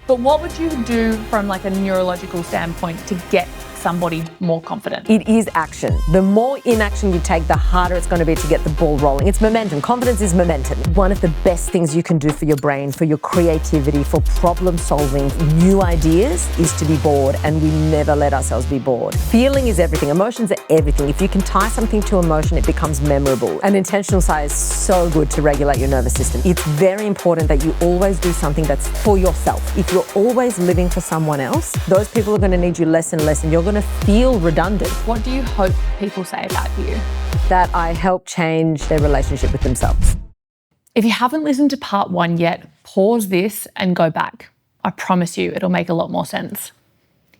But what would you do from like a neurological standpoint to get somebody more confident? It is action. The more inaction you take, the harder it's going to be to get the ball rolling. It's momentum. Confidence is momentum. One of the best things you can do for your brain, for your creativity, for problem solving, new ideas is to be bored, and we never let ourselves be bored. Feeling is everything. Emotions are everything. If you can tie something to emotion, it becomes memorable. An intentional sigh is so good to regulate your nervous system. It's very important that you always do something that's for yourself. If you're always living for someone else, those people are going to need you less and less, and you're going to feel redundant. What do you hope people say about you? That I help change their relationship with themselves. If you haven't listened to part 1 yet, pause this and go back. I promise you it'll make a lot more sense.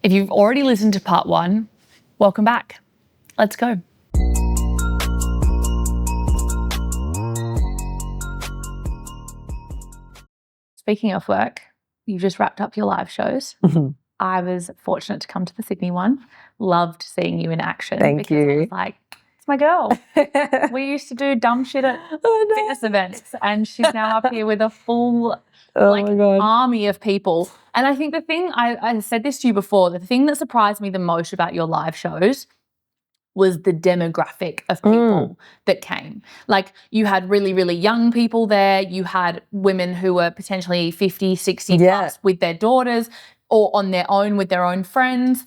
If you've already listened to part 1, welcome back. Let's go. Speaking of work, you've just wrapped up your live shows. Mm-hmm. I was fortunate to come to the Sydney one. Loved seeing you in action. Thank you. I was like, it's my girl. We used to do dumb shit at fitness events, and she's now up here with a full army of people. And I think the thing, I said this to you before, the thing that surprised me the most about your live shows was the demographic of people that came. Like, you had really, really young people there. You had women who were potentially 50, 60 plus with their daughters, or on their own with their own friends.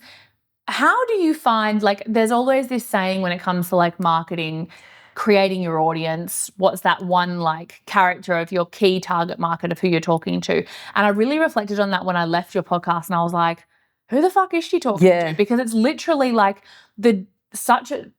How do you find, like, there's always this saying when it comes to like marketing, creating your audience, what's that one like character of your key target market of who you're talking to? And I really reflected on that when I left your podcast, and I was like, who the fuck is she talking to? Because it's literally like such a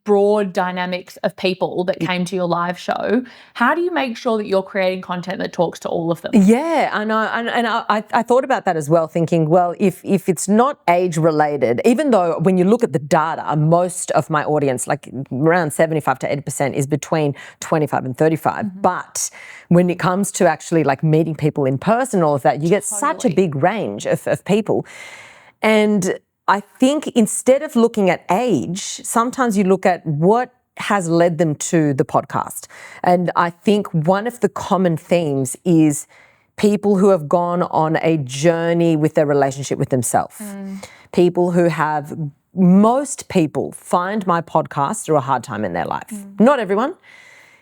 broad dynamics of people that came to your live show. How do you make sure that you're creating content that talks to all of them? Yeah, I know, and I thought about that as well, thinking, well, if it's not age related, even though when you look at the data, most of my audience, like around 75 to 80%, is between 25 and 35. But when it comes to actually like meeting people in person, all of that, you get such a big range of people. And I think instead of looking at age, sometimes you look at what has led them to the podcast. And I think one of the common themes is people who have gone on a journey with their relationship with themselves. People who have, most people find my podcast through a hard time in their life. Not everyone.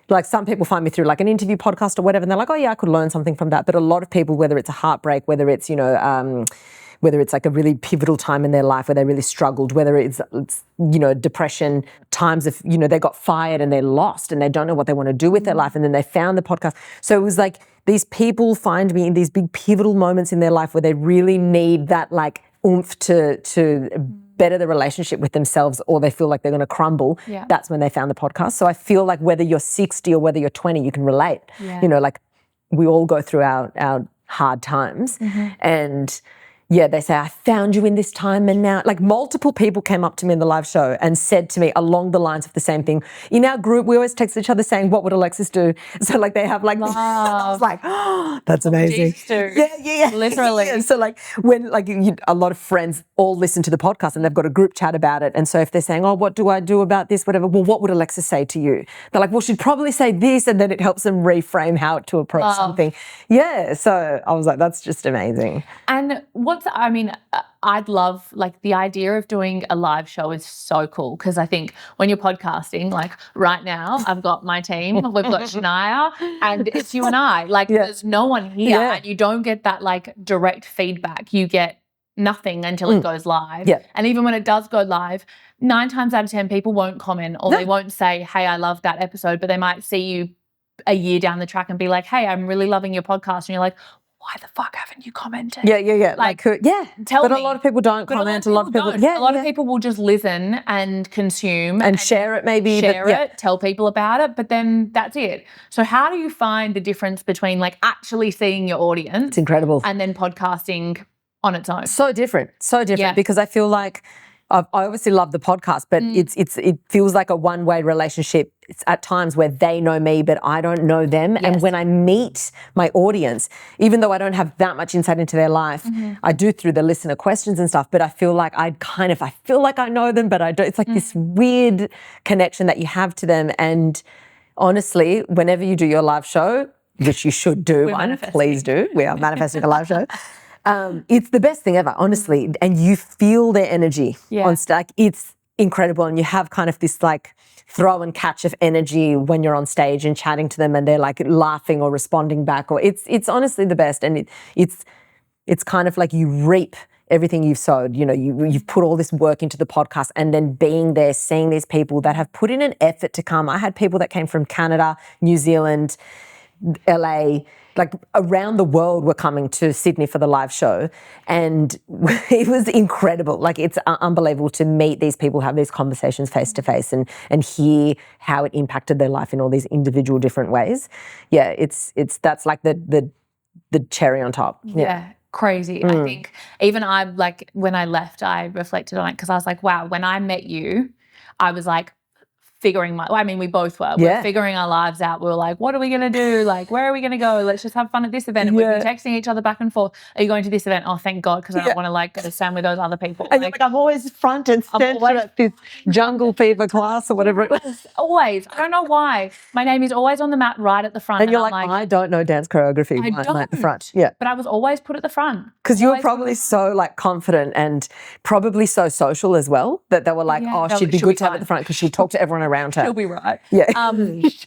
Like, some people find me through like an interview podcast or whatever, and they're like, oh yeah, I could learn something from that. But a lot of people, whether it's a heartbreak, whether it's, whether it's like a really pivotal time in their life where they really struggled, whether it's depression, times of, they got fired and they're lost and they don't know what they want to do with their life, and then they found the podcast. So it was like these people find me in these big pivotal moments in their life where they really need that like oomph to better the relationship with themselves, or they feel like they're going to crumble. That's when they found the podcast. So I feel like whether you're 60 or whether you're 20, you can relate. Like, we all go through our hard times. And they say, I found you in this time, and now, like, multiple people came up to me in the live show and said to me along the lines of the same thing. In our group, we always text each other saying, what would Alexis do? So like they have like, I was like, oh, that's amazing. Yeah. Literally. Yeah. So like when a lot of friends all listen to the podcast and they've got a group chat about it. And so if they're saying, oh, what do I do about this, whatever, well, what would Alexis say to you? They're like, well, she'd probably say this, and then it helps them reframe how to approach something. Yeah. So I was like, that's just amazing. And I'd love, like, the idea of doing a live show is so cool, because I think when you're podcasting, like right now, I've got my team, we've got Shania, and it's you and I. Like, there's no one here, and you don't get that like direct feedback. You get nothing until it goes live. And even when it does go live, 9 times out of 10 people won't comment, or they won't say, hey, I love that episode, but they might see you a year down the track and be like, hey, I'm really loving your podcast. And you're like, why the fuck haven't you commented? Yeah. Like, tell me. But a lot of people don't comment. A lot of people don't. A lot of people will just listen and consume. And share it maybe. Share it, tell people about it, but then that's it. So how do you find the difference between like actually seeing your audience? It's incredible. And then podcasting on its own? So different because I feel like I obviously love the podcast, but it feels like a one-way relationship. It's at times where they know me, but I don't know them. And when I meet my audience, even though I don't have that much insight into their life, I do through the listener questions and stuff, but I feel like I feel like I know them, but I don't. It's like this weird connection that you have to them. And honestly, whenever you do your live show, which you should do, please do. We are manifesting a live show. It's the best thing ever, honestly. And you feel their energy on stage. It's incredible. And you have kind of this like throw and catch of energy when you're on stage and chatting to them and they're like laughing or responding back, or it's honestly the best. And it's kind of like you reap everything you've sowed. You know, you've put all this work into the podcast, and then being there, seeing these people that have put in an effort to come. I had people that came from Canada, New Zealand, LA, like around the world were coming to Sydney for the live show. And it was incredible. Like, it's unbelievable to meet these people, have these conversations face to face and hear how it impacted their life in all these individual different ways. Yeah, that's like the cherry on top. Yeah. Crazy. I think even like when I left, I reflected on it because I was like, wow, when I met you, I was like figuring we both were. We were figuring our lives out. We were like, what are we going to do? Like, where are we going to go? Let's just have fun at this event. And we'd be texting each other back and forth. Are you going to this event? Oh, thank God, because I don't want to like go to stand with those other people. And like, I'm always front and center at this jungle fever class or whatever it was. Always. I don't know why. My name is always on the mat right at the front. And you're like, I don't know dance choreography. I don't. At the front. Yeah. But I was always put at the front. Because you were probably so like confident and probably so social as well that they were like, she'd be good to have at the front because she'd talk to everyone around her. She'll be right. Yeah.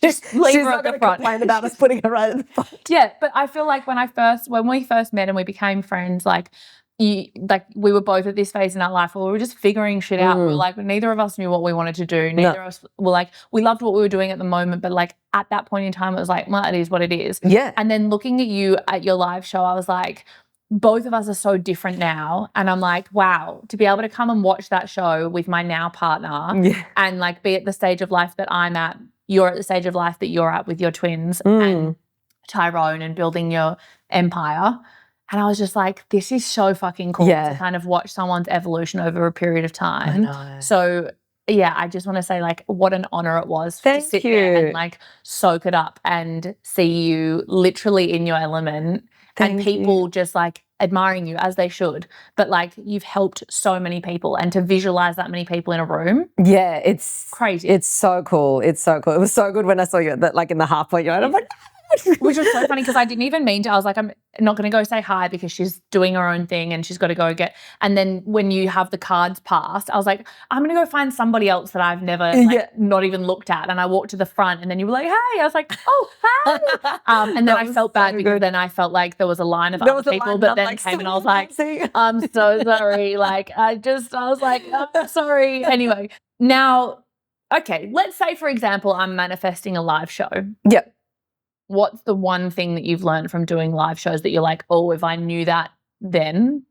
Just leave She's her not at the going to front. complain about us putting her right at the front. Yeah, but I feel like when we first met and we became friends, like we were both at this phase in our life where we were just figuring shit out. We were like, neither of us knew what we wanted to do. Neither of us were like, we loved what we were doing at the moment, but like at that point in time, it was like, well, it is what it is. Yeah. And then looking at you at your live show, I was like, both of us are so different now. And I'm like, wow, to be able to come and watch that show with my now partner and like be at the stage of life that I'm at, you're at the stage of life that you're at with your twins and Tyrone and building your empire. And I was just like, this is so fucking cool to kind of watch someone's evolution over a period of time. I know. So yeah, I just want to say like what an honor it was to sit there and like soak it up and see you literally in your element. And people just like admiring you as they should. But like you've helped so many people, and to visualize that many people in a room. Yeah, it's crazy. It's so cool. It's so cool. It was so good when I saw you like in the half point. I'm like, which was so funny because I didn't even mean to. I was like, I'm not going to go say hi because she's doing her own thing and she's got to go get. And then when you have the cards passed, I was like, I'm going to go find somebody else that I've never not even looked at. And I walked to the front and then you were like, hey. I was like, oh, hey. And then I felt bad because then I felt like there was a line of other people, but then like, came and I was like, I'm so sorry. Like I was like, I'm sorry. Anyway, now, okay, let's say, for example, I'm manifesting a live show. Yep. What's the one thing that you've learned from doing live shows that you're like, oh, if I knew that then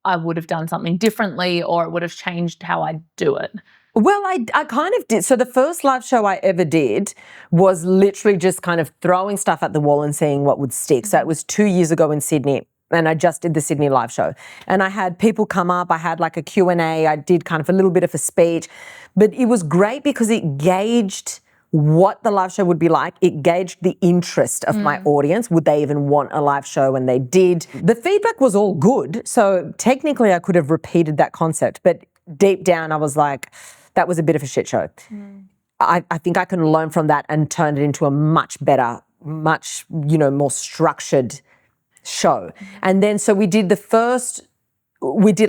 I would have done something differently or it would have changed how I do it? Well, I kind of did. So the first live show I ever did was literally just kind of throwing stuff at the wall and seeing what would stick. So it was 2 years ago in Sydney. And I just did the Sydney live show. And I had people come up. I had like a Q&A. I did kind of a little bit of a speech. But it was great because it gauged what the live show would be like. It gauged the interest of my audience. Would they even want a live show? And they did. The feedback was all good. So technically I could have repeated that concept. But deep down I was like, that was a bit of a shit show. I think I can learn from that and turn it into a much better, much, more structured show. And then so we did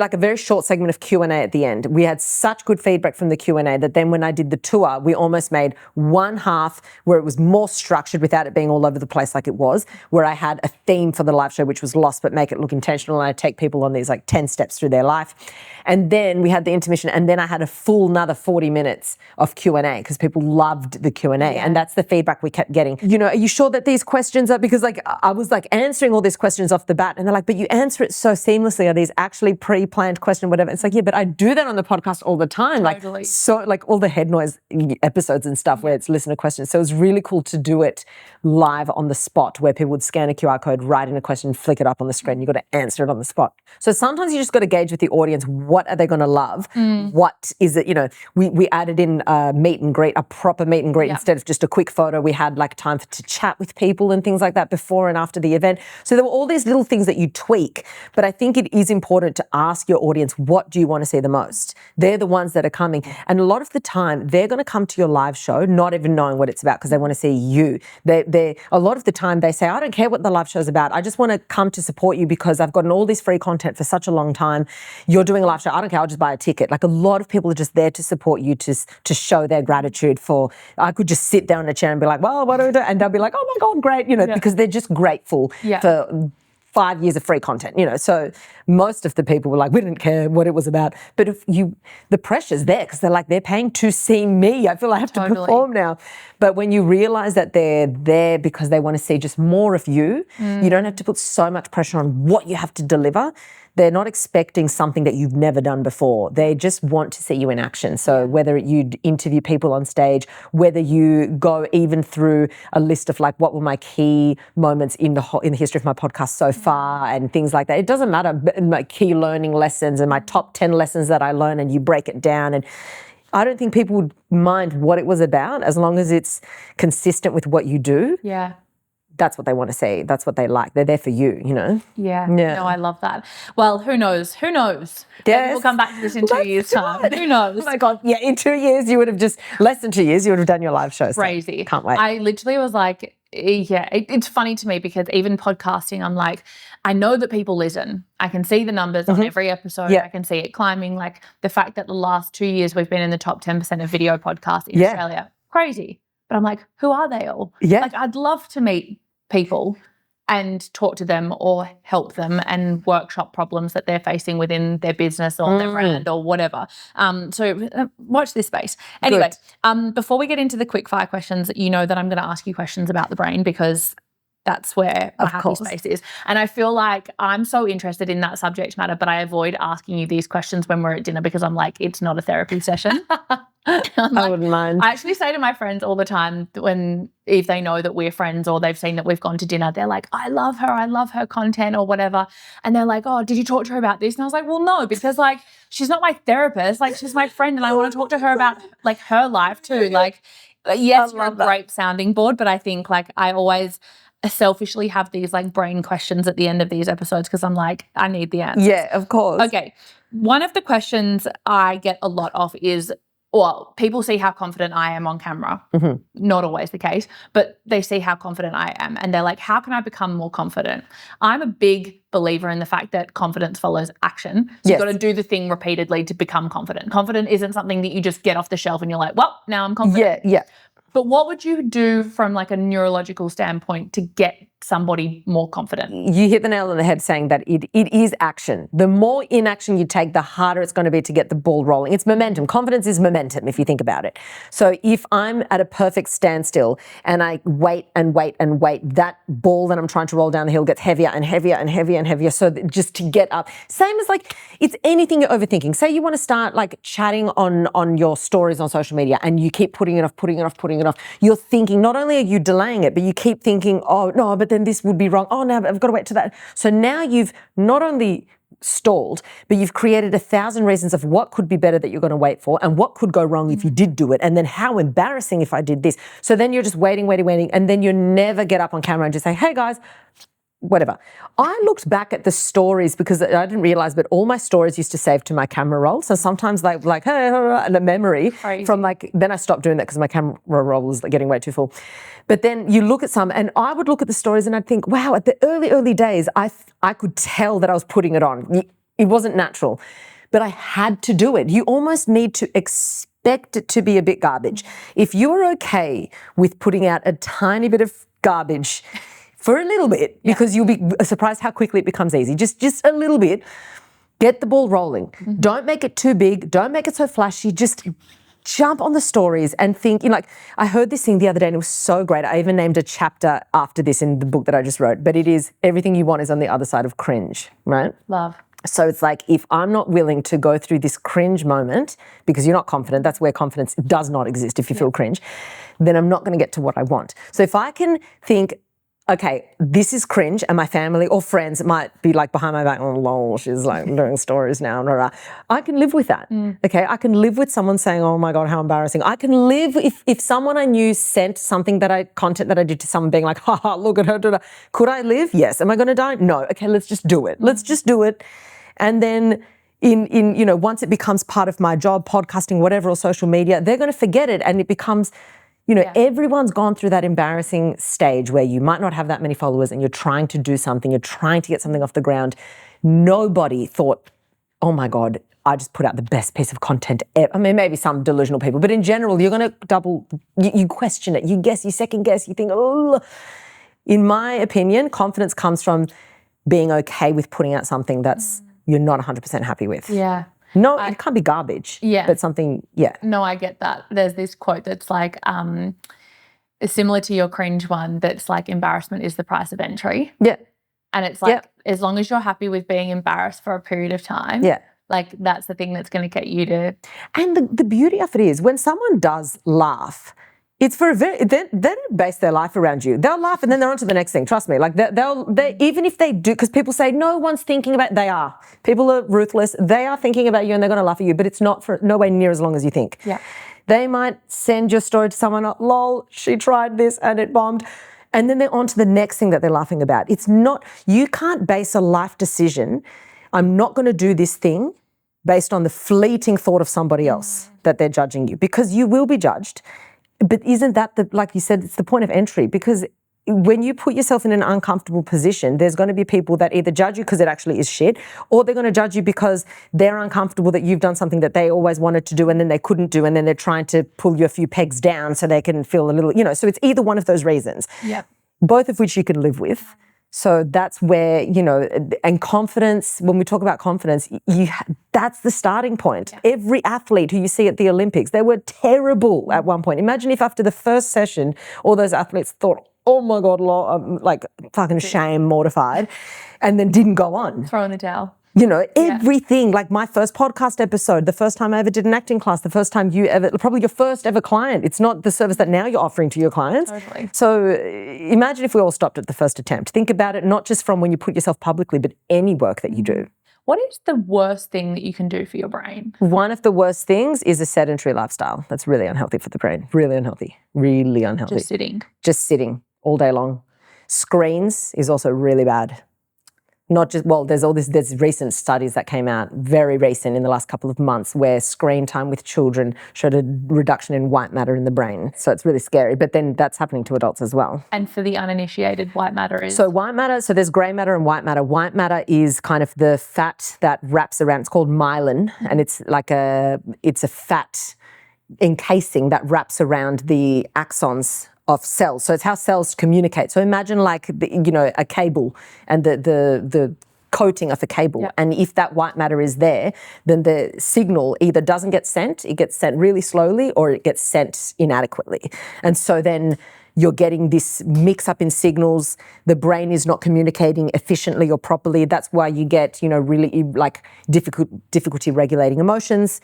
like a very short segment of Q&A at the end. We had such good feedback from the Q&A that then when I did the tour, we almost made one half where it was more structured without it being all over the place like it was, where I had a theme for the live show, which was lost but make it look intentional. And I take people on these like 10 steps through their life. And then we had the intermission, and then I had a full another 40 minutes of Q&A because people loved the Q&A. And that's the feedback we kept getting. Are you sure that these questions are, because like I was like answering all these questions off the bat and they're like, but you answer it so seamlessly. Are these actually pre-planned questions, whatever? It's like, yeah, but I do that on the podcast all the time. Totally. Like, so like all the head noise episodes and stuff where it's listener questions. So it was really cool to do it live on the spot where people would scan a QR code, write in a question, flick it up on the screen. You got to answer it on the spot. So sometimes you just got to gauge with the audience, what are they going to love? What is it, we added in a meet and greet, a proper meet and greet instead of just a quick photo. We had like time to chat with people and things like that before and after the event. So there were all these little things that you tweak, but I think it is important important to ask your audience, what do you want to see the most? They're the ones that are coming. And a lot of the time, they're going to come to your live show not even knowing what it's about because they want to see you. A lot of the time, they say, I don't care what the live show's about. I just want to come to support you because I've gotten all this free content for such a long time. You're doing a live show. I don't care. I'll just buy a ticket. Like, a lot of people are just there to support you, to show their gratitude for, I could just sit down in a chair and be like, well, what do we do? And they'll be like, oh my God, great. Because they're just grateful for 5 years of free content, so most of the people were like, we didn't care what it was about. But the pressure's there because they're paying to see me. I feel I have to perform now. But when you realize that they're there because they want to see just more of you, you don't have to put so much pressure on what you have to deliver. They're not expecting something that you've never done before. They just want to see you in action. So whether you interview people on stage, whether you go even through a list of like, what were my key moments in the history of my podcast so far and things like that. It doesn't matter, my key learning lessons and my top 10 lessons that I learned, and you break it down. And I don't think people would mind what it was about as long as it's consistent with what you do. Yeah. That's what they want to see. That's what they like. They're there for you, Yeah. No, I love that. Well, who knows? Who knows? Yes. We'll come back to this in 2 years' time. Who knows? Oh my God. Yeah, in 2 years, you would have less than 2 years, you would have done your live show. Crazy. Can't wait. I literally was like, it's funny to me because even podcasting, I'm like, I know that people listen. I can see the numbers on every episode. I can see it climbing. Like, the fact that the last 2 years we've been in the top 10% of video podcasts in Australia. Crazy. But I'm like, who are they all? Yeah. Like, I'd love to meet people and talk to them or help them and workshop problems that they're facing within their business or their brand or whatever. So watch this space. Anyway, before we get into the quick fire questions, that I'm going to ask you questions about the brain because that's where my happy space is. And I feel like I'm so interested in that subject matter, but I avoid asking you these questions when we're at dinner because I'm like, it's not a therapy session. I wouldn't mind. I actually say to my friends all the time if they know that we're friends or they've seen that we've gone to dinner, they're like, I love her content or whatever. And they're like, oh, did you talk to her about this? And I was like, well, no, because like, she's not my therapist. Like, she's my friend and I want to talk to her about like her life too. Like, yes, you're a great sounding board, but I think like I always selfishly have these like brain questions at the end of these episodes because I'm like, I need the answers. Yeah, of course. Okay. One of the questions I get a lot of is, well, people see how confident I am on camera. Not always the case, but they see how confident I am and they're like, how can I become more confident? I'm a big believer in the fact that confidence follows action. So you've got to do the thing repeatedly to become confident. Confident isn't something that you just get off the shelf and you're like, well, now I'm confident. Yeah. But what would you do from like a neurological standpoint to get somebody more confident? You hit the nail on the head saying that it is action. The more inaction you take, the harder it's going to be to get the ball rolling. It's momentum. Confidence is momentum if you think about it. So if I'm at a perfect standstill and I wait and wait and wait, that ball that I'm trying to roll down the hill gets heavier and heavier and heavier and heavier. So just to get up, same as like, it's anything you're overthinking. Say you want to start like chatting on your stories on social media and you keep putting it off. You're thinking, not only are you delaying it, but you keep thinking, oh no, but then this would be wrong. Oh no, I've got to wait to that. So now you've not only stalled, but you've created 1,000 reasons of what could be better that you're going to wait for and what could go wrong if you did do it. And then how embarrassing if I did this. So then you're just waiting. And then you never get up on camera and just say, hey guys, whatever. I looked back at the stories because I didn't realize, but all my stories used to save to my camera roll. So sometimes like hey, and a memory from like, then I stopped doing that because my camera roll was getting way too full. But then you look at some, and I would look at the stories and I'd think, wow, at the early days, I could tell that I was putting it on. It wasn't natural, but I had to do it. You almost need to expect it to be a bit garbage. If you're okay with putting out a tiny bit of garbage for a little bit, because you'll be surprised how quickly it becomes easy. Just a little bit. Get the ball rolling. Don't make it too big. Don't make it so flashy. Just jump on the stories and think, like, I heard this thing the other day and it was so great. I even named a chapter after this in the book that I just wrote, but it is everything you want is on the other side of cringe, right? Love. So it's like, if I'm not willing to go through this cringe moment because you're not confident, that's where confidence does not exist if you feel cringe, then I'm not going to get to what I want. So if I can think, okay, this is cringe, and my family or friends might be like behind my back, oh, lol, she's like doing stories now. Blah, blah. I can live with that, okay? I can live with someone saying, oh my God, how embarrassing. I can live if someone I knew sent content that I did to someone being like, haha, look at her. Could I live? Yes. Am I going to die? No. Okay, let's just do it. Let's just do it. And then once it becomes part of my job, podcasting, whatever, or social media, they're going to forget it. And it becomes, everyone's gone through that embarrassing stage where you might not have that many followers and you're trying to do something, you're trying to get something off the ground. Nobody thought, oh my God, I just put out the best piece of content ever. I mean, maybe some delusional people, but in general, you're going to you question it, you guess, you second guess, you think, oh. In my opinion, confidence comes from being okay with putting out something that's you're not 100% happy with. Yeah. No, it can't be garbage. Yeah. But something, yeah. No, I get that. There's this quote that's like, similar to your cringe one, that's like, embarrassment is the price of entry. Yeah. And it's like, as long as you're happy with being embarrassed for a period of time, like that's the thing that's going to get you to. And the beauty of it is when someone does laugh, it's for they don't base their life around you. They'll laugh and then they're on to the next thing. Trust me. Like they even if they do, because people say no one's thinking about. They are. People are ruthless. They are thinking about you and they're going to laugh at you. But it's not for nowhere near as long as you think. Yeah. They might send your story to someone. Lol, she tried this and it bombed. And then they're on to the next thing that they're laughing about. It's not. You can't base a life decision. I'm not going to do this thing based on the fleeting thought of somebody else that they're judging you, because you will be judged. But isn't that like you said, it's the point of entry? Because when you put yourself in an uncomfortable position, there's going to be people that either judge you because it actually is shit, or they're going to judge you because they're uncomfortable that you've done something that they always wanted to do and then they couldn't do, and then they're trying to pull you a few pegs down so they can feel a little, so it's either one of those reasons. Yeah. Both of which you can live with. So that's where, and confidence, when we talk about confidence, that's the starting point. Yeah. Every athlete who you see at the Olympics, they were terrible at one point. Imagine if after the first session, all those athletes thought, oh my God, I'm like fucking shame, mortified, and then didn't go on. Throw in the towel. Everything, like my first podcast episode, the first time I ever did an acting class, the first time probably your first ever client. It's not the service that now you're offering to your clients. Totally. So imagine if we all stopped at the first attempt. Think about it, not just from when you put yourself publicly, but any work that you do. What is the worst thing that you can do for your brain? One of the worst things is a sedentary lifestyle. That's really unhealthy for the brain. Really unhealthy. Really unhealthy. Just sitting all day long. Screens is also really bad. Not just, there's recent studies that came out, very recent in the last couple of months, where screen time with children showed a reduction in white matter in the brain. So it's really scary, but then that's happening to adults as well. And for the uninitiated, white matter is? So white matter, so there's grey matter and white matter. White matter is kind of the fat that wraps around, it's called myelin, and it's a fat encasing that wraps around the axons of cells. So it's how cells communicate. So imagine like a cable and the coating of a cable. Yep. And if that white matter is there, then the signal either doesn't get sent, it gets sent really slowly, or it gets sent inadequately. And so then you're getting this mix up in signals. The brain is not communicating efficiently or properly. That's why you get, really like difficulty regulating emotions,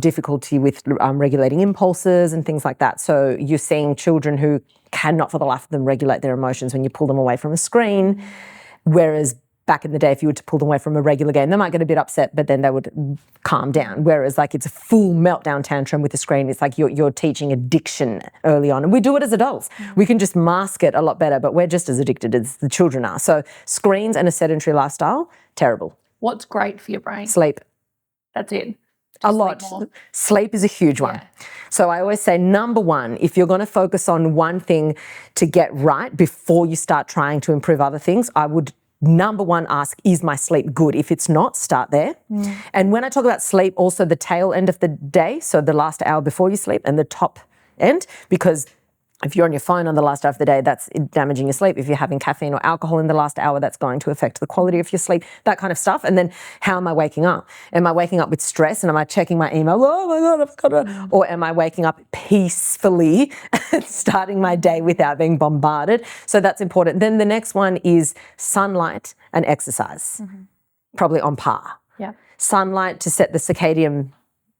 difficulty with regulating impulses and things like that. So you're seeing children who cannot for the life of them regulate their emotions when you pull them away from a screen, whereas back in the day, if you were to pull them away from a regular game, they might get a bit upset, but then they would calm down. Whereas like it's a full meltdown tantrum with the screen. It's like you're teaching addiction early on. And we do it as adults. We can just mask it a lot better, but we're just as addicted as the children are. So screens and a sedentary lifestyle, terrible. What's great for your brain? Sleep. That's it. A lot. Sleep is a huge one. Yeah. So I always say, number one, if you're going to focus on one thing to get right before you start trying to improve other things, I would number one, ask, is my sleep good? If it's not, start there. And when I talk about sleep, also the tail end of the day, so the last hour before you sleep, and the top end, because if you're on your phone on the last hour of the day, that's damaging your sleep. If you're having caffeine or alcohol in the last hour, that's going to affect the quality of your sleep, that kind of stuff. And then how am I waking up? Am I waking up with stress and am I checking my email? Oh my God, I've got to... Or am I waking up peacefully and starting my day without being bombarded? So that's important. Then the next one is sunlight and exercise, probably on par. Yeah. Sunlight to set the circadian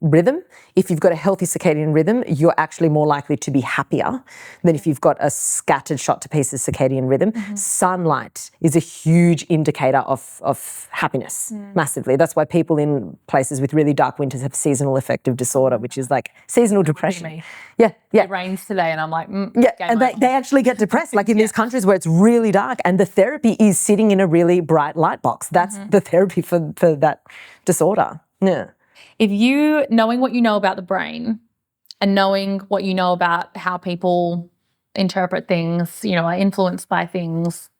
rhythm. If you've got a healthy circadian rhythm, you're actually more likely to be happier than if you've got a scattered shot to pieces circadian rhythm. Sunlight is a huge indicator of happiness, massively. That's why people in places with really dark winters have seasonal affective disorder, which is like seasonal depression. Yeah. It rains today and I'm like, and they actually get depressed, like in these countries where it's really dark, and the therapy is sitting in a really bright light box. That's the therapy for that disorder. Yeah. If you, knowing what you know about the brain and knowing what you know about how people interpret things, you know, are influenced by things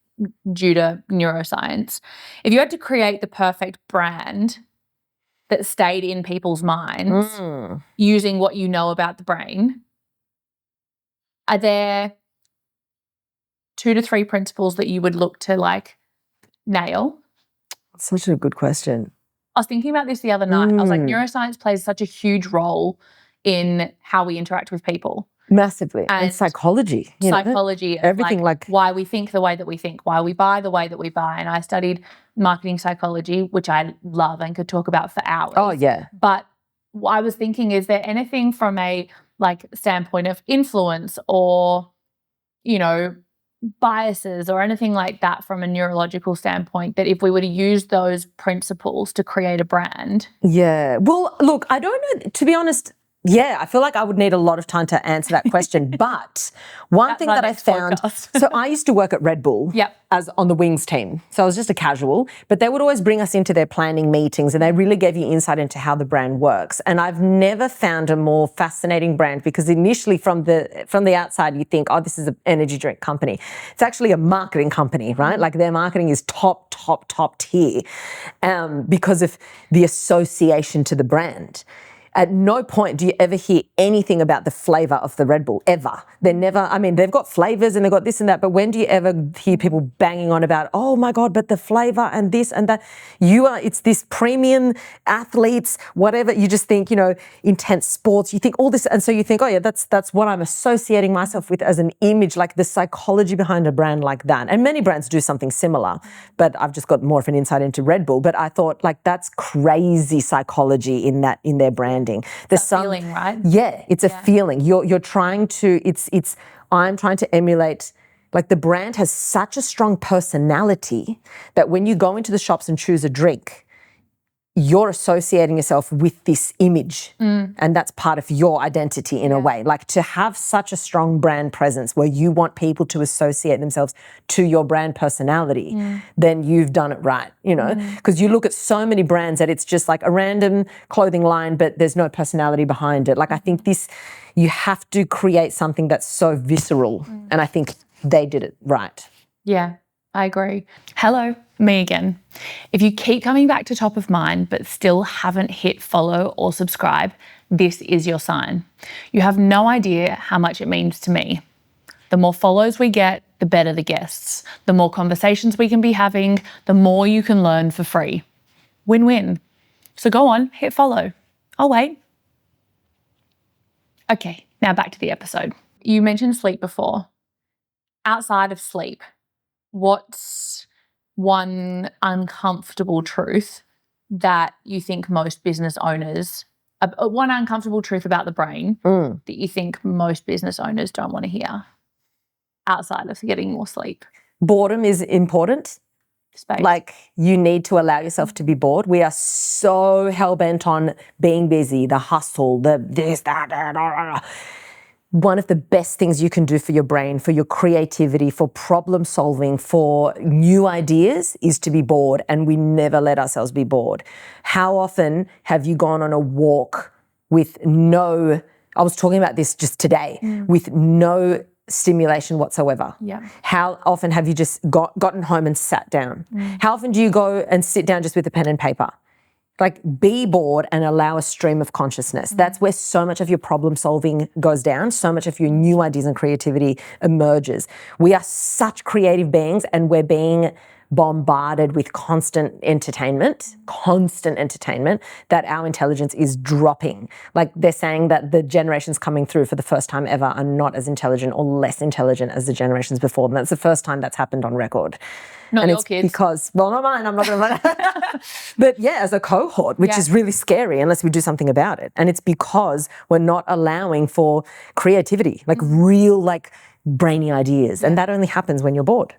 due to neuroscience, if you had to create the perfect brand that stayed in people's minds using what you know about the brain, are there 2 to 3 principles that you would look to like nail? Such a good question. I was thinking about this the other night. I was like, neuroscience plays such a huge role in how we interact with people. Massively. And psychology. Psychology. Everything like why we think the way that we think, why we buy the way that we buy. And I studied marketing psychology, which I love and could talk about for hours. Oh, yeah. But I was thinking, is there anything from a like standpoint of influence or, you know, biases or anything like that from a neurological standpoint that if we were to use those principles to create a brand? Yeah. Well, look, I don't know, to be honest. Yeah, I feel like I would need a lot of time to answer that question. But one thing that I found, so I used to work at Red Bull as on the wings team. So I was just a casual, but they would always bring us into their planning meetings and they really gave you insight into how the brand works. And I've never found a more fascinating brand, because initially from the outside you think, oh, this is an energy drink company. It's actually a marketing company, right? Like their marketing is top tier because of the association to the brand. At no point do you ever hear anything about the flavor of the Red Bull, ever. They're never, I mean, they've got flavors and they've got this and that, but when do you ever hear people banging on about, oh my God, but the flavor and this and that? It's this premium athletes, whatever. You just think, you know, intense sports, you think all this. And so you think, oh yeah, that's what I'm associating myself with as an image, like the psychology behind a brand like that. And many brands do something similar, but I've just got more of an insight into Red Bull. But I thought like that's crazy psychology in their brand. There's some feeling, right? Yeah, it's a feeling. You're trying to, I'm trying to emulate, like the brand has such a strong personality that when you go into the shops and choose a drink, you're associating yourself with this image and that's part of your identity in a way. Like to have such a strong brand presence where you want people to associate themselves to your brand personality, then you've done it right, you know? Because you look at so many brands that it's just like a random clothing line, but there's no personality behind it. Like I think you have to create something that's so visceral, and I think they did it right. Yeah, I agree. Hello, me again. If you keep coming back to top of mind but still haven't hit follow or subscribe, this is your sign. You have no idea how much it means to me. The more follows we get, the better the guests. The more conversations we can be having, the more you can learn for free. Win-win. So go on, hit follow. I'll wait. Okay, now back to the episode. You mentioned sleep before. Outside of sleep, what's one uncomfortable truth that you think most business owners, one uncomfortable truth about the brain that you think most business owners don't want to hear outside of getting more sleep? Boredom is important. Space. Like you need to allow yourself to be bored. We are so hell-bent on being busy, the hustle, the this, that. One of the best things you can do for your brain, for your creativity, for problem solving, for new ideas is to be bored, and we never let ourselves be bored. How often have you gone on a walk with I was talking about this just today, with no stimulation whatsoever? Yeah. How often have you just gotten home and sat down? How often do you go and sit down just with a pen and paper? Like be bored and allow a stream of consciousness. That's where so much of your problem solving goes down. So much of your new ideas and creativity emerges. We are such creative beings and we're being bombarded with constant entertainment, that our intelligence is dropping. Like they're saying that the generations coming through for the first time ever are not as intelligent or less intelligent as the generations before them. That's the first time that's happened on record. Not and your it's kids. Because, well, not mine, I'm not going to But yeah, as a cohort, which is really scary unless we do something about it. And it's because we're not allowing for creativity, like real, like brainy ideas. And that only happens when you're bored.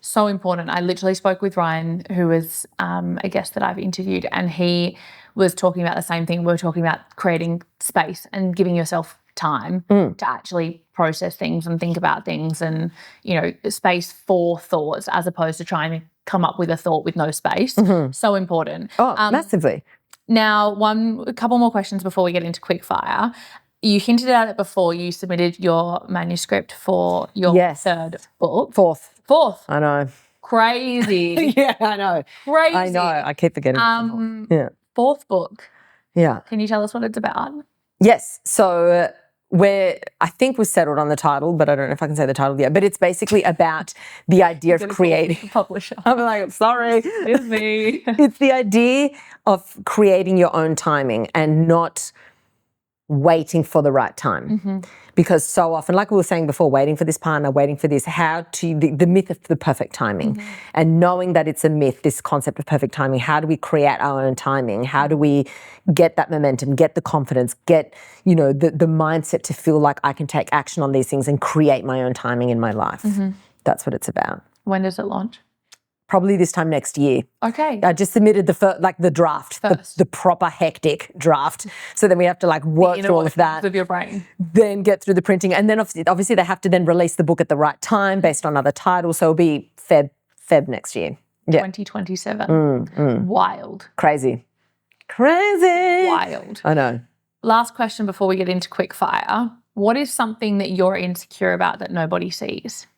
So important. I literally spoke with Ryan, who was a guest that I've interviewed, and he was talking about the same thing. We were talking about creating space and giving yourself time to actually process things and think about things, and, you know, space for thoughts as opposed to trying to come up with a thought with no space. So important. Oh, massively. Now, a couple more questions before we get into quickfire. You hinted at it before. You submitted your manuscript for your third book. Fourth. I know. Crazy. Yeah, I know. Crazy. I know. I keep forgetting. Fourth book. Yeah. Can you tell us what it's about? Yes. So I think we're settled on the title, but I don't know if I can say the title yet. But it's basically about the idea of creating. Publisher. I'm like, sorry. It's me. It's the idea of creating your own timing and not waiting for the right time. Because so often, like we were saying before, waiting for this partner, waiting for this, the myth of the perfect timing, and knowing that it's a myth, this concept of perfect timing. How do we create our own timing? How do we get that momentum, get the confidence, get, you know, the mindset to feel like I can take action on these things and create my own timing in my life? That's what it's about. When does it launch? Probably this time next year. Okay. I just submitted the draft, the proper hectic draft. So then we have to like work through all of that. Of your brain. Then get through the printing. And then obviously they have to then release the book at the right time based on other titles. So it'll be Feb next year. Yeah. 2027. Wild. Crazy. Wild. I know. Last question before we get into quickfire. What is something that you're insecure about that nobody sees?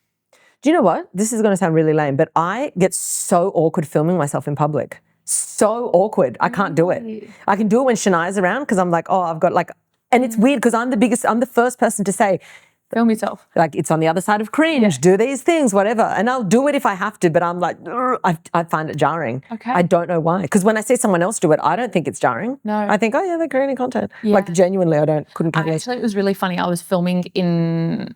Do you know what? This is going to sound really lame, but I get so awkward filming myself in public. So awkward. I can't do it. I can do it when Shania's around because I'm like, oh, I've got like, and it's weird because I'm the first person to say, film yourself. Like, it's on the other side of cringe, do these things, whatever. And I'll do it if I have to, but I'm like, I find it jarring. Okay. I don't know why. Because when I see someone else do it, I don't think it's jarring. No. I think, oh yeah, they're creating content. Like genuinely, couldn't care less. Actually, it was really funny. I was filming in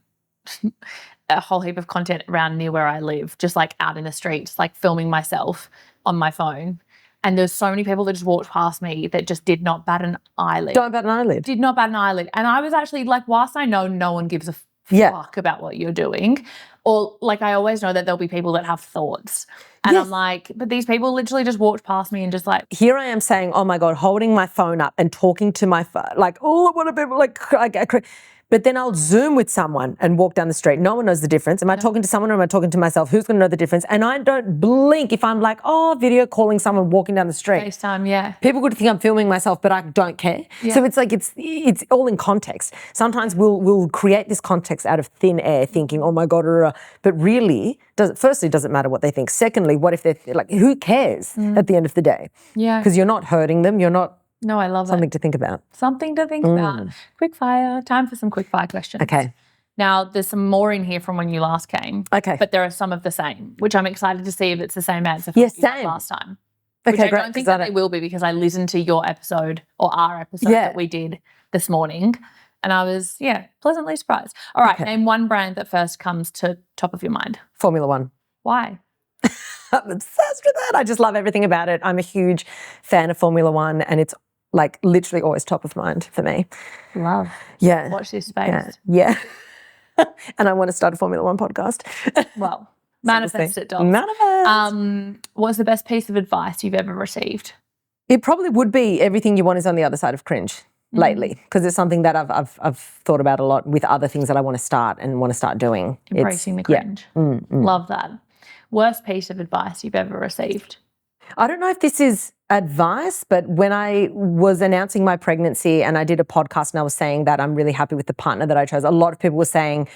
a whole heap of content around near where I live, just like out in the streets, like filming myself on my phone. And there's so many people that just walked past me that just did not bat an eyelid. Don't bat an eyelid. Did not bat an eyelid. And I was actually like, whilst I know no one gives a fuck about what you're doing, or like I always know that there'll be people that have thoughts. And I'm like, but these people literally just walked past me and just like. Here I am saying, oh my God, holding my phone up and talking to my phone, like, oh, what a bit, like, but then I'll Zoom with someone and walk down the street. No one knows the difference. Am I talking to someone or am I talking to myself? Who's going to know the difference? And I don't blink if I'm like, oh, video calling someone walking down the street. FaceTime, yeah. People could think I'm filming myself, but I don't care. Yeah. So it's like it's all in context. Sometimes we'll create this context out of thin air, thinking, oh my God, but really, firstly, doesn't matter what they think. Secondly, what if they're like, who cares at the end of the day? Yeah. Because you're not hurting them. You're not. No, I love something to think about. Something to think about. Quickfire. Time for some quickfire questions. Okay. Now, there's some more in here from when you last came. Okay. But there are some of the same, which I'm excited to see if it's the same answer for last time. Okay, which I don't think that they will be because I listened to your episode or our episode that we did this morning and I was, pleasantly surprised. All right, name one brand that first comes to top of your mind. Formula One. Why? I'm obsessed with it. I just love everything about it. I'm a huge fan of Formula One and it's like literally always top of mind for me. Love. Yeah. Watch this space. Yeah. And I want to start a Formula One podcast. Well, manifest it, doll. Manifest. What's the best piece of advice you've ever received? It probably would be everything you want is on the other side of cringe lately, because it's something that I've thought about a lot with other things that I want to start doing. Embracing the cringe. Love that. Worst piece of advice you've ever received? I don't know if this is advice, but when I was announcing my pregnancy and I did a podcast and I was saying that I'm really happy with the partner that I chose, a lot of people were saying,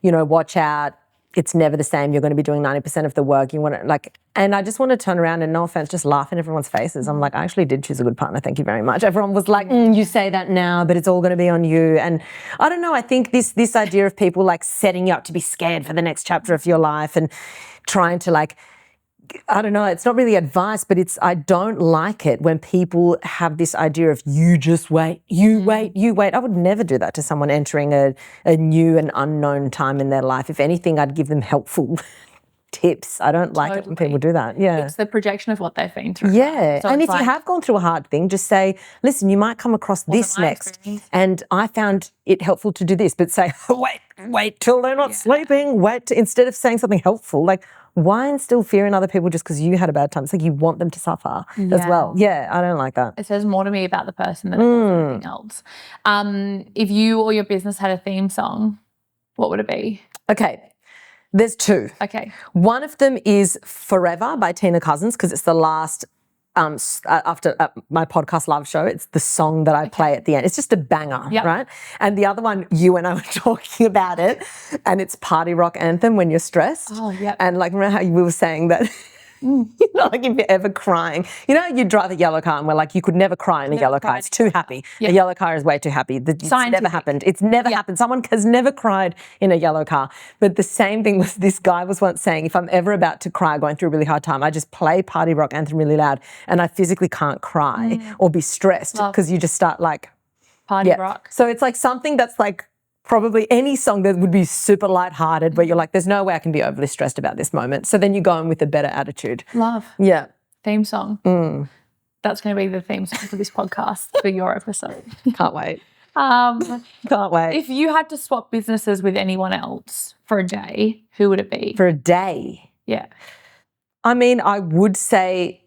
you know, watch out, it's never the same. You're going to be doing 90% of the work. You want to and I just want to turn around and no offense, just laugh in everyone's faces. I'm like, I actually did choose a good partner. Thank you very much. Everyone was like, you say that now, but it's all going to be on you. And I don't know. I think this idea of people like setting you up to be scared for the next chapter of your life and trying to like I don't know, it's not really advice, but I don't like it when people have this idea of you just wait, you wait, you wait. I would never do that to someone entering a new and unknown time in their life. If anything, I'd give them helpful tips. I don't like it when people do that. Yeah. It's the projection of what they've been through. Yeah. So and if you have gone through a hard thing, just say, listen, you might come across this next. And I found it helpful to do this, but say, wait till they're not sleeping. Instead of saying something helpful, like, why instill fear in other people just because you had a bad time? It's like you want them to suffer as well. Yeah, I don't like that. It says more to me about the person than it does anything else. If you or your business had a theme song, what would it be? Okay. There's two. Okay. One of them is Forever by Tina Cousins, because it's the last, after my podcast live show, it's the song that I play at the end. It's just a banger, right? And the other one, you and I were talking about it, and it's Party Rock Anthem when you're stressed. Oh, yeah. And like, remember how we were saying that, you know, like if you're ever crying, you know, you drive a yellow car and we're like, you could never cry in a yellow car. It's too happy. A yellow car is way too happy. It's never happened. It's never happened. Someone has never cried in a yellow car. But the same thing was, this guy was once saying, if I'm ever about to cry, going through a really hard time, I just play Party Rock Anthem really loud and I physically can't cry or be stressed because you just start like. Party rock. So it's like something that's like, probably any song that would be super lighthearted where you're like, there's no way I can be overly stressed about this moment. So then you go in with a better attitude. Love. Yeah. Theme song. That's going to be the theme song for this podcast for your episode. Can't wait. Can't wait. If you had to swap businesses with anyone else for a day, who would it be? For a day? Yeah. I mean, I would say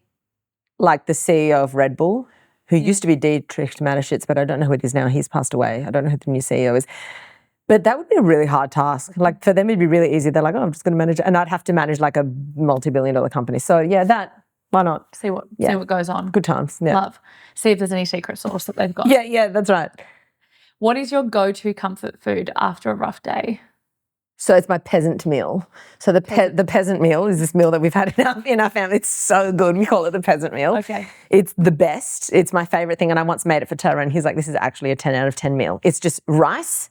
like the CEO of Red Bull, who used to be Dietrich Mateschitz, but I don't know who it is now. He's passed away. I don't know who the new CEO is. But that would be a really hard task. Like for them, it'd be really easy. They're like, oh, I'm just going to manage it. And I'd have to manage like a multi-billion-dollar company. So yeah, why not? See what goes on. Good times. Yeah. Love. See if there's any secret sauce that they've got. Yeah, that's right. What is your go-to comfort food after a rough day? So it's my peasant meal. So the peasant meal is this meal that we've had in our family. It's so good. We call it the peasant meal. Okay. It's the best. It's my favorite thing. And I once made it for Tara and he's like, this is actually a 10 out of 10 meal. It's just rice,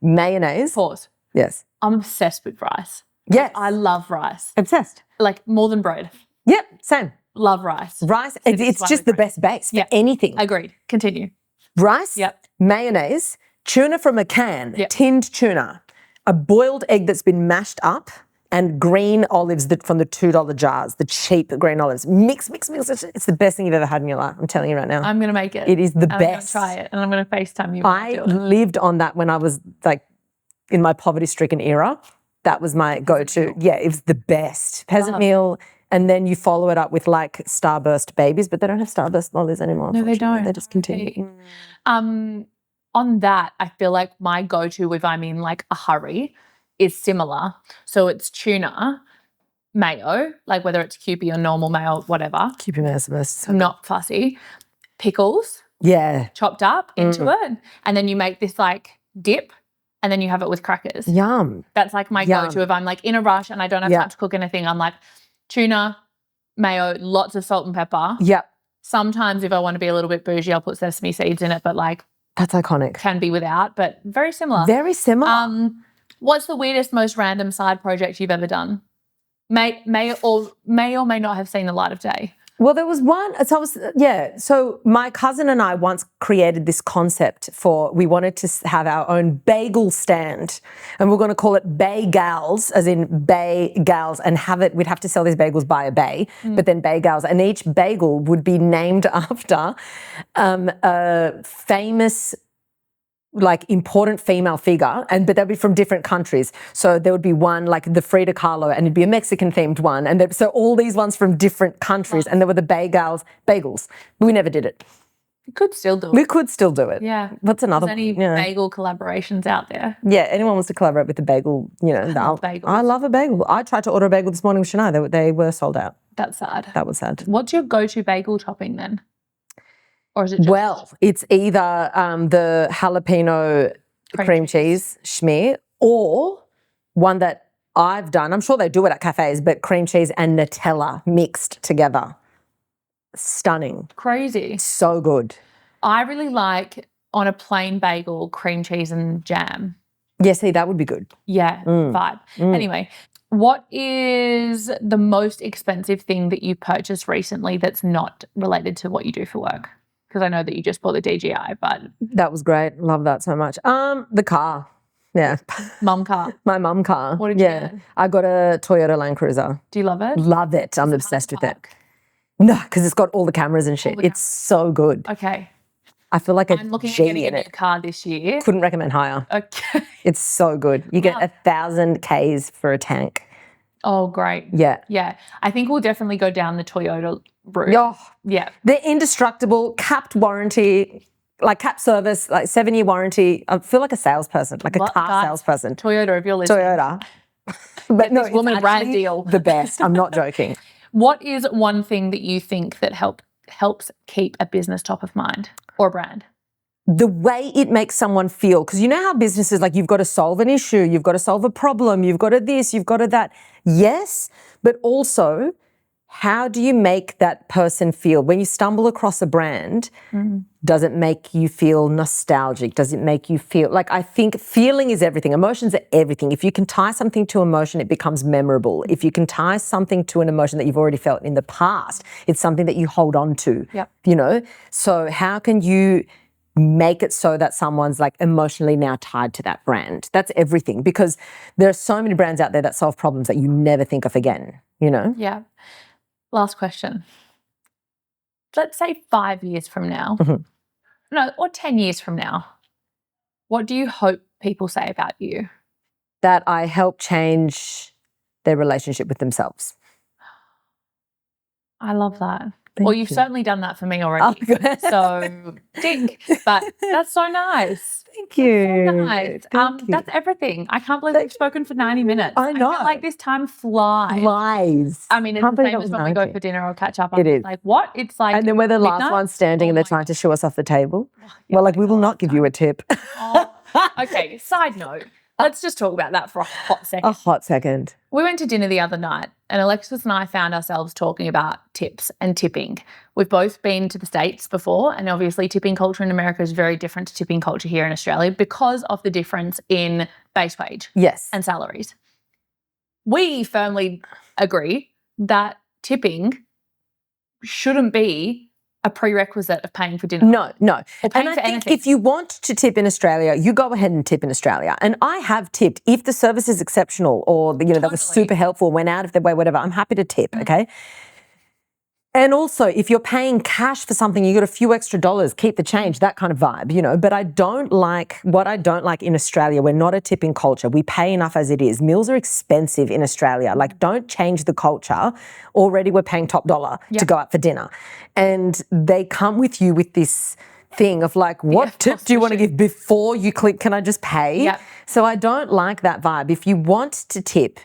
mayonnaise. Pause. Yes. I'm obsessed with rice. Yes. I love rice. Obsessed. Like more than bread. Yep, same. Love rice. Rice, it's just the best base for anything. Agreed. Continue. Rice, mayonnaise, tuna from a can, tinned tuna, a boiled egg that's been mashed up, and green olives from the $2 jars, the cheap green olives. Mix. It's the best thing you've ever had in your life. I'm telling you right now. I'm going to make it. It is the best. I'm going to try it, and I'm going to FaceTime you. I lived on that when I was like in my poverty-stricken era. That was my go-to. Yeah, it was the best. Peasant meal, and then you follow it up with like Starburst babies, but they don't have Starburst lollies anymore. No, they don't. They just continue. On that, I feel like my go-to, if I'm in like a hurry, is similar. So it's tuna, mayo, like whether it's Kewpie or normal mayo, whatever. Kewpie mayo is the best. Not fussy. Pickles. Yeah. Chopped up into it. And then you make this like dip and then you have it with crackers. Yum. That's like my go-to. If I'm like in a rush and I don't have time to cook anything, I'm like tuna, mayo, lots of salt and pepper. Yep. Sometimes if I want to be a little bit bougie, I'll put sesame seeds in it, but like that's iconic. Can be without, but very similar. Very similar. What's the weirdest, most random side project you've ever done? May or may not have seen the light of day. Well, there was one. So my cousin and I once created this concept we wanted to have our own bagel stand, and we're going to call it Bay Gals, as in Bay Gals, and we'd have to sell these bagels by a bay, but then Bay Gals, and each bagel would be named after a famous, like important female figure, but they'd be from different countries. So there would be one like the Frida Kahlo, and it'd be a Mexican themed one, and so all these ones from different countries, and there were the bagels. We never did it. We could still do it. We could still do it. Yeah. What's another? There's any bagel collaborations out there? Yeah, anyone wants to collaborate with the bagel, I love a bagel. I tried to order a bagel this morning with Shania. They were sold out. That's sad. That was sad. What's your go-to bagel topping then? Or is it just... Well, it's either the jalapeno cream cheese schmear, or one that I've done. I'm sure they do it at cafes, but cream cheese and Nutella mixed together. Stunning. Crazy. So good. I really like on a plain bagel, cream cheese and jam. Yeah, see, that would be good. Yeah, vibe. Anyway, What is the most expensive thing that you've purchased recently that's not related to what you do for work? Because I know that you just bought the DJI, but That was great. Love that so much. The car. Yeah. mum car. My mum car. What did you get? I got a Toyota Land Cruiser. Do you love it? Love it. I'm obsessed with it. No, because it's got all the cameras and shit. It's so good. Okay. I feel like I'm looking at getting a new car this year. Couldn't recommend higher. Okay. It's so good. You get 1,000 Ks for a tank. Oh, great. Yeah. Yeah. I think we'll definitely go down the Toyota route. Oh, yeah. They're indestructible, capped warranty, like capped service, like 7-year warranty. I feel like a salesperson, like a car salesperson. Toyota, if you're listening. Toyota. But no, this woman brand deal. The best. I'm not joking. What is one thing that you think that helps keep a business top of mind or a brand? The way it makes someone feel, because you know how businesses, like, you've got to solve an issue, you've got to solve a problem, you've got to this, you've got to that. Yes, but also, how do you make that person feel? When you stumble across a brand, does it make you feel nostalgic? Does it make you feel, like, I think feeling is everything. Emotions are everything. If you can tie something to emotion, it becomes memorable. If you can tie something to an emotion that you've already felt in the past, it's something that you hold on to, you know? So how can you make it so that someone's like emotionally now tied to that brand? That's everything, because there are so many brands out there that solve problems that you never think of again, you know? Yeah. Last question. Let's say 5 years from now, no, or 10 years from now, what do you hope people say about you? That I help change their relationship with themselves. I love that. Well, you've certainly done that for me already. Oh, so, dink. But that's so nice. Thank you. So nice. That's everything. I can't believe we've spoken for 90 minutes. I know. I feel like this time flies. I mean, it's the same as when we go for dinner or catch up. It is. Like, what? It's like, and then we're the last one standing and they're trying to shoo us off the table. Well, like, we will not give you a tip. Okay, side note. Let's just talk about that for a hot second. A hot second. We went to dinner the other night and Alexis and I found ourselves talking about tips and tipping. We've both been to the States before, and obviously tipping culture in America is very different to tipping culture here in Australia because of the difference in base wage and salaries. We firmly agree that tipping shouldn't be a prerequisite of paying for dinner. No. Or paying and for I think anything. if you want to tip in Australia, you go ahead and tip in Australia. And I have tipped. If the service is exceptional or, you know, that was super helpful, went out of their way, whatever, I'm happy to tip, okay? And also, if you're paying cash for something, you got a few extra dollars, keep the change, that kind of vibe, you know. But what I don't like in Australia, we're not a tipping culture. We pay enough as it is. Meals are expensive in Australia. Like, don't change the culture. Already we're paying top dollar to go out for dinner. And they come with you with this thing of like, what tip do you want to give before you click, can I just pay? So I don't like that vibe. If you want to tip,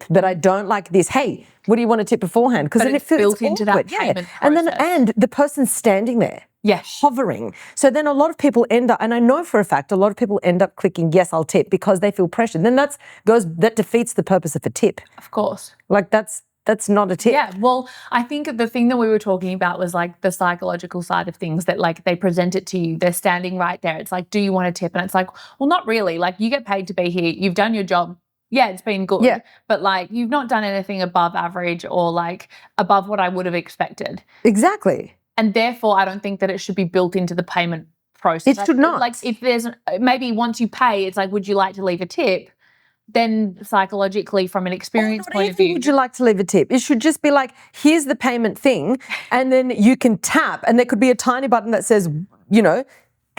but I don't like this, hey, what do you want to tip beforehand? Because then it feels built into that payment process. And the person's standing there, hovering. So then a lot of people end up, and I know for a fact, a lot of people end up clicking, yes, I'll tip, because they feel pressured. Then that defeats the purpose of a tip. Of course. Like, that's not a tip. Yeah, well, I think the thing that we were talking about was like the psychological side of things, that like they present it to you, they're standing right there. It's like, do you want to tip? And it's like, well, not really. Like, you get paid to be here. You've done your job. Yeah, it's been good. But like, you've not done anything above average or like above what I would have expected. Exactly. And therefore, I don't think that it should be built into the payment process. It should not. Like, if there's maybe once you pay, it's like, would you like to leave a tip? Then psychologically, from an experience point of view, would you like to leave a tip? It should just be like, here's the payment thing, and then you can tap, and there could be a tiny button that says, you know,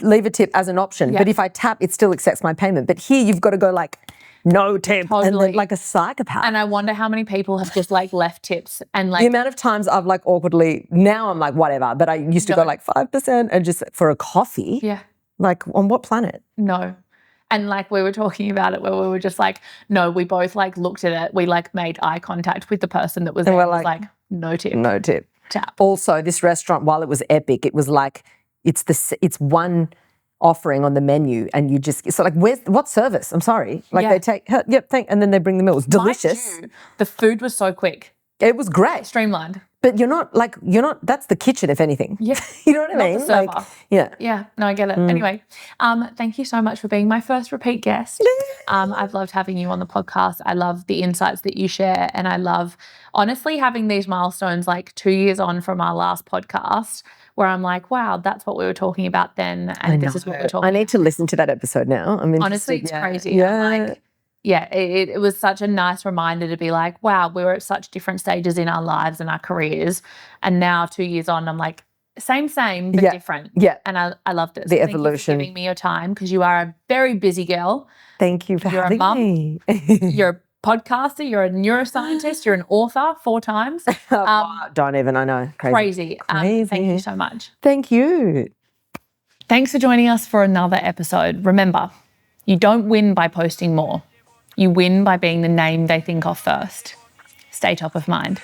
leave a tip as an option. But if I tap, it still accepts my payment. But here you've got to go like, no tip, and then like a psychopath. And I wonder how many people have just like left tips, and like the amount of times I've like awkwardly, now I'm like, whatever, but I used to go like 5% and just for a coffee. Yeah. Like, on what planet? No. And like we were talking about it where we were just like, no, we both like looked at it. We like made eye contact with the person that was there. And we're like, no tip. No tip. Tap. Also, this restaurant, while it was epic, it was like, it's one offering on the menu, and you just, so like, what service? I'm sorry. Like they take, and then they bring the meal. It was delicious. The food was so quick. It was great. Streamlined. But you're not, that's the kitchen, if anything. Yeah. You know what I Not mean? the server. Yeah. Yeah, no, I get it. Anyway, thank you so much for being my first repeat guest. I've loved having you on the podcast. I love the insights that you share, and I love, honestly, having these milestones like 2 years on from our last podcast where I'm like, wow, that's what we were talking about then, and this is what we're talking about. I need to listen to that episode now. I'm interested. Honestly, it's crazy. Yeah. It was such a nice reminder to be like, wow, we were at such different stages in our lives and our careers. And now 2 years on, I'm like, same, but different. Yeah. And I loved it. The evolution. Thank you for giving me your time, because you are a very busy girl. Thank you for having me. You're a podcaster, you're a neuroscientist, you're an author 4 times. Don't even, I know. Crazy. Thank you so much. Thank you. Thanks for joining us for another episode. Remember, you don't win by posting more. You win by being the name they think of first. Stay top of mind.